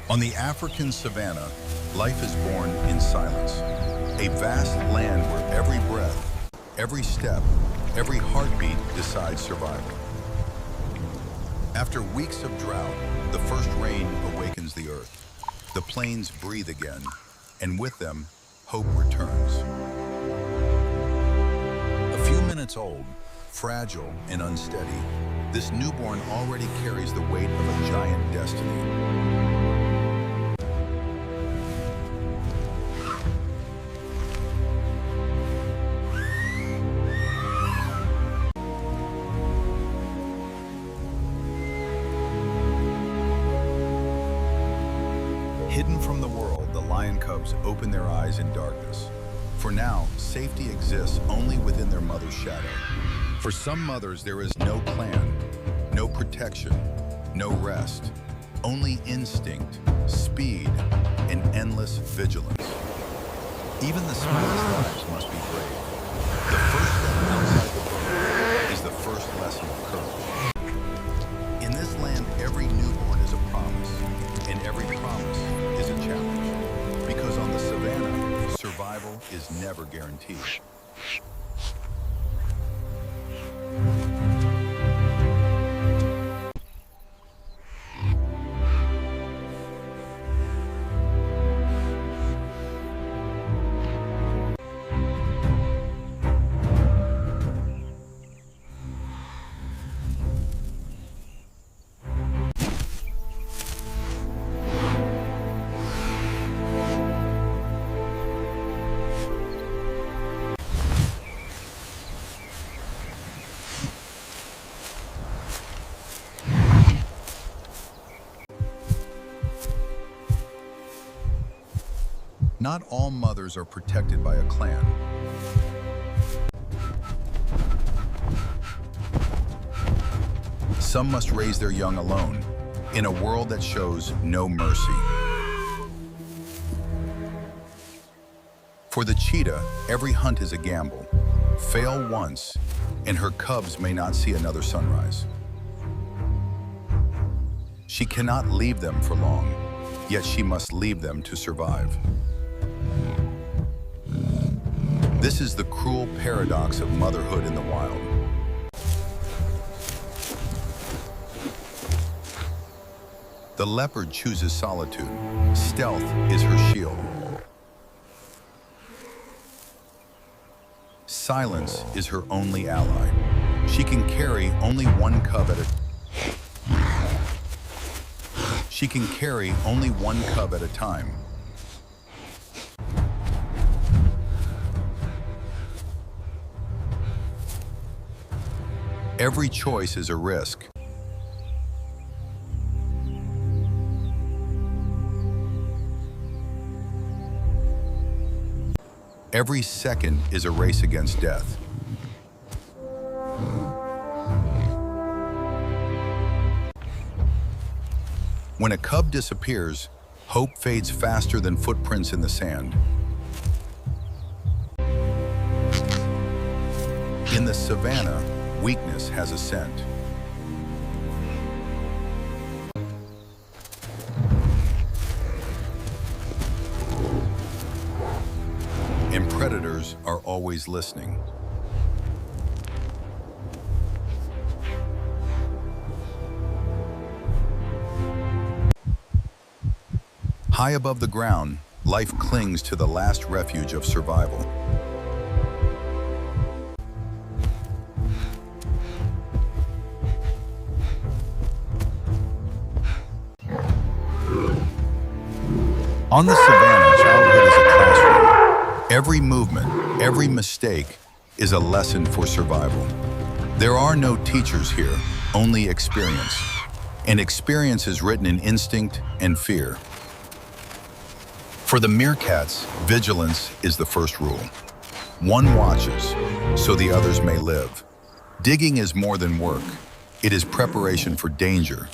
On the African savanna, life is born in silence. A vast land where every breath, every step, every heartbeat decides survival. After weeks of drought, the first rain awakens the earth. The plains breathe again, and with them, hope returns. A few minutes old, fragile and unsteady, this newborn already carries the weight of a giant destiny. Hidden from the world, the lion cubs open their eyes in darkness. For now, safety exists only within their mother's shadow. For some mothers, there is no plan, no protection, no rest, only instinct, speed, and endless vigilance. Even the smallest lives must be brave. The first step outside the boat is the first lesson of courage. In this land, every newborn is a promise, and every promise is a challenge. Because on the savannah, survival is never guaranteed. Not all mothers are protected by a clan. Some must raise their young alone, in a world that shows no mercy. For the cheetah, every hunt is a gamble. Fail once, and her cubs may not see another sunrise. She cannot leave them for long, yet she must leave them to survive. This is the cruel paradox of motherhood in the wild. The leopard chooses solitude. Stealth is her shield. Silence is her only ally. She can carry only one cub at a time. Every choice is a risk. Every second is a race against death. When a cub disappears, hope fades faster than footprints in the sand. In the savannah, weakness has a scent. And predators are always listening. High above the ground, life clings to the last refuge of survival. On the savannah, childhood is a classroom. Every movement, every mistake is a lesson for survival. There are no teachers here, only experience. And experience is written in instinct and fear. For the meerkats, vigilance is the first rule. One watches, so the others may live. Digging is more than work. It is preparation for danger.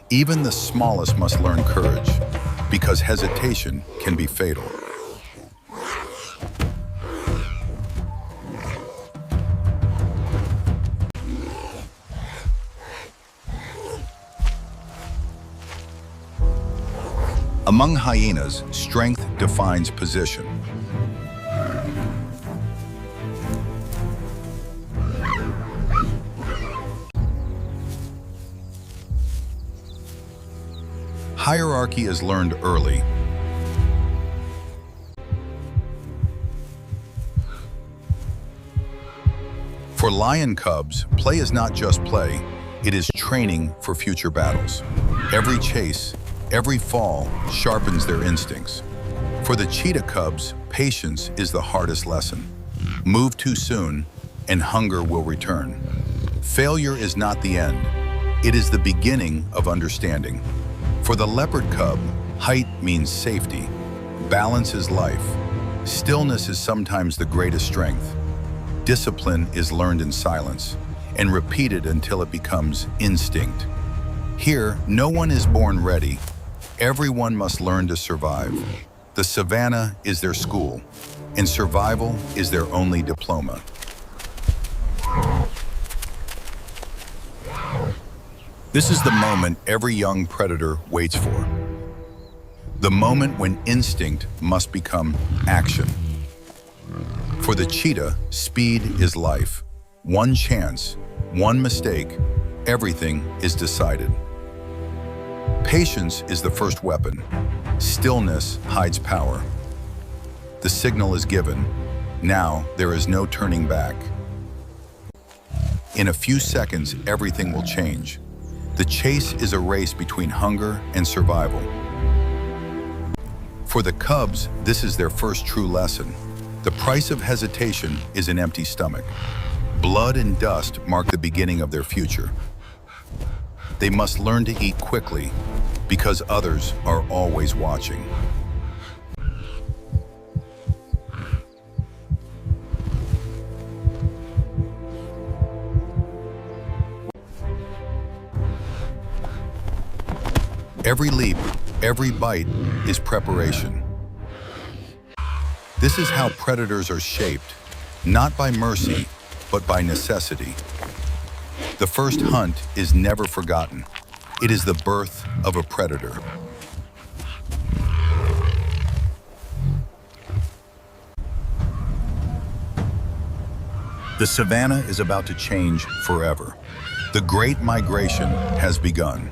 Even the smallest must learn courage, because hesitation can be fatal. Among hyenas, strength defines position. Hierarchy is learned early. For lion cubs, play is not just play, it is training for future battles. Every chase, every fall sharpens their instincts. For the cheetah cubs, patience is the hardest lesson. Move too soon, and hunger will return. Failure is not the end, it is the beginning of understanding. For the leopard cub, height means safety. Balance is life. Stillness is sometimes the greatest strength. Discipline is learned in silence and repeated until it becomes instinct. Here, no one is born ready. Everyone must learn to survive. The savannah is their school, and survival is their only diploma. This is the moment every young predator waits for. The moment when instinct must become action. For the cheetah, speed is life. One chance, one mistake, everything is decided. Patience is the first weapon. Stillness hides power. The signal is given. Now there is no turning back. In a few seconds, everything will change. The chase is a race between hunger and survival. For the cubs, this is their first true lesson. The price of hesitation is an empty stomach. Blood and dust mark the beginning of their future. They must learn to eat quickly because others are always watching. Every leap, every bite is preparation. This is how predators are shaped, not by mercy, but by necessity. The first hunt is never forgotten. It is the birth of a predator. The savannah is about to change forever. The Great Migration has begun.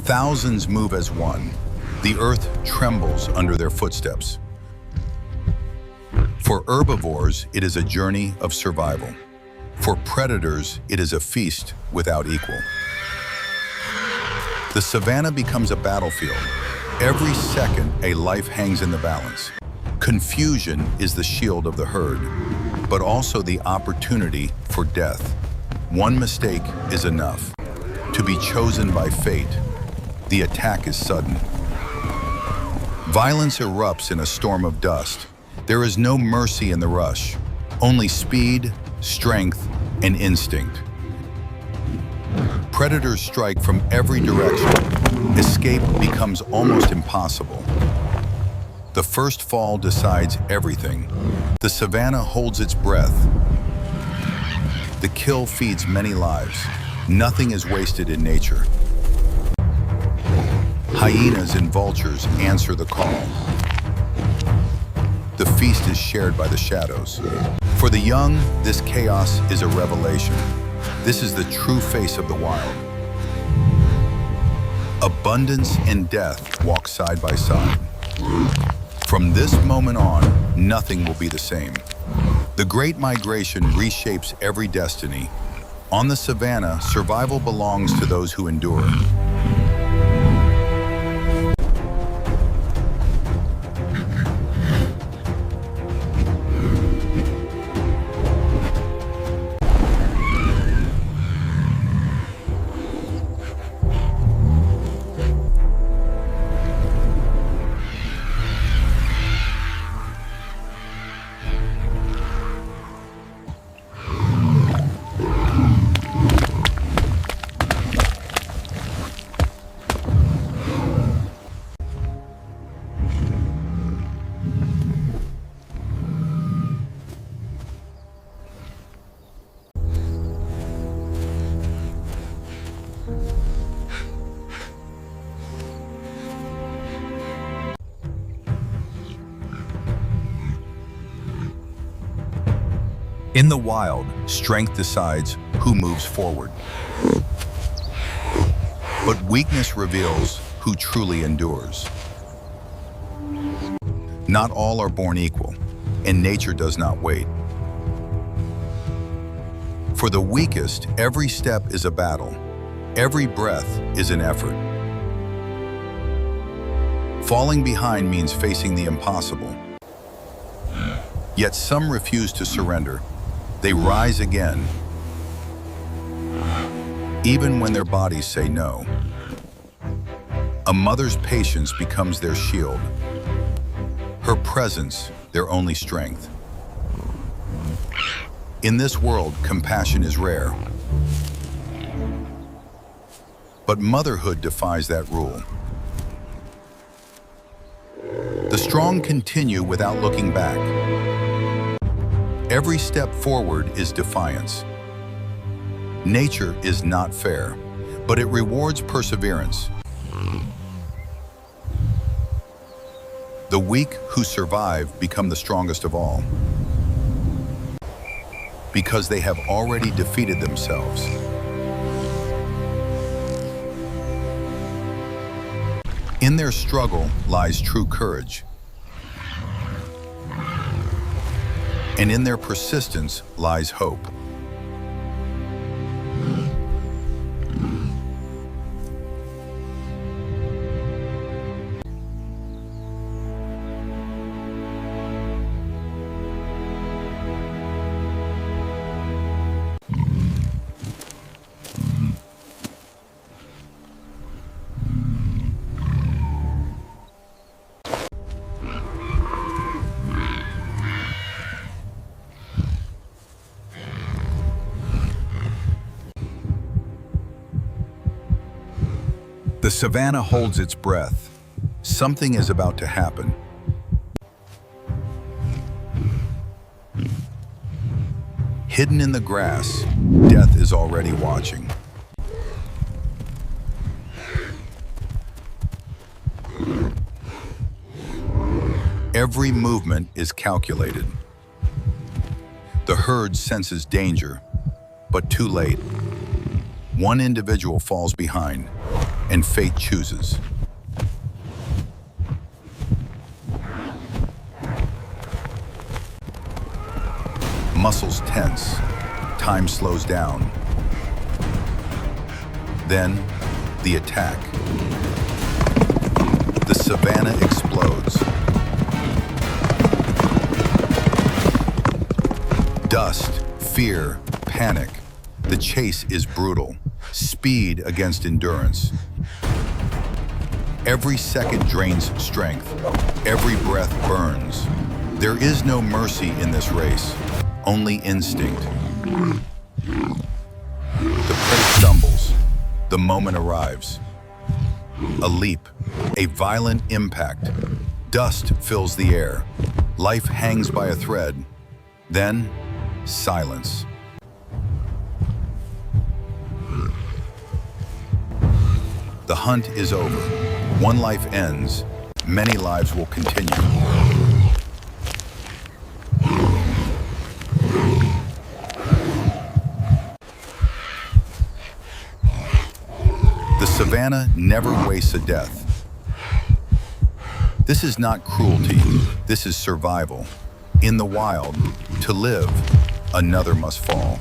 Thousands move as one. The earth trembles under their footsteps. For herbivores, it is a journey of survival. For predators, it is a feast without equal. The savannah becomes a battlefield. Every second, a life hangs in the balance. Confusion is the shield of the herd, but also the opportunity for death. One mistake is enough. To be chosen by fate, the attack is sudden. Violence erupts in a storm of dust. There is no mercy in the rush, only speed, strength, and instinct. Predators strike from every direction. Escape becomes almost impossible. The first fall decides everything. The savannah holds its breath. The kill feeds many lives. Nothing is wasted in nature. Hyenas and vultures answer the call. The feast is shared by the shadows. For the young, this chaos is a revelation. This is the true face of the wild. Abundance and death walk side by side. From this moment on, nothing will be the same. The Great Migration reshapes every destiny. On the savannah, survival belongs to those who endure. In the wild, strength decides who moves forward. But weakness reveals who truly endures. Not all are born equal, and nature does not wait. For the weakest, every step is a battle. Every breath is an effort. Falling behind means facing the impossible. Yet some refuse to surrender. They rise again, even when their bodies say no. A mother's patience becomes their shield. Her presence, their only strength. In this world, compassion is rare. But motherhood defies that rule. The strong continue without looking back. Every step forward is defiance. Nature is not fair, but it rewards perseverance. The weak who survive become the strongest of all, because they have already defeated themselves. In their struggle lies true courage, and in their persistence lies hope. The savannah holds its breath. Something is about to happen. Hidden in the grass, death is already watching. Every movement is calculated. The herd senses danger, but too late. One individual falls behind, and fate chooses. Muscles tense, time slows down. Then, the attack. The savannah explodes. Dust, fear, panic. The chase is brutal. Speed against endurance. Every second drains strength. Every breath burns. There is no mercy in this race, only instinct. The prey stumbles. The moment arrives. A leap, a violent impact. Dust fills the air. Life hangs by a thread. Then, silence. The hunt is over. One life ends. Many lives will continue. The savannah never wastes a death. This is not cruelty. This is survival. In the wild, to live, another must fall.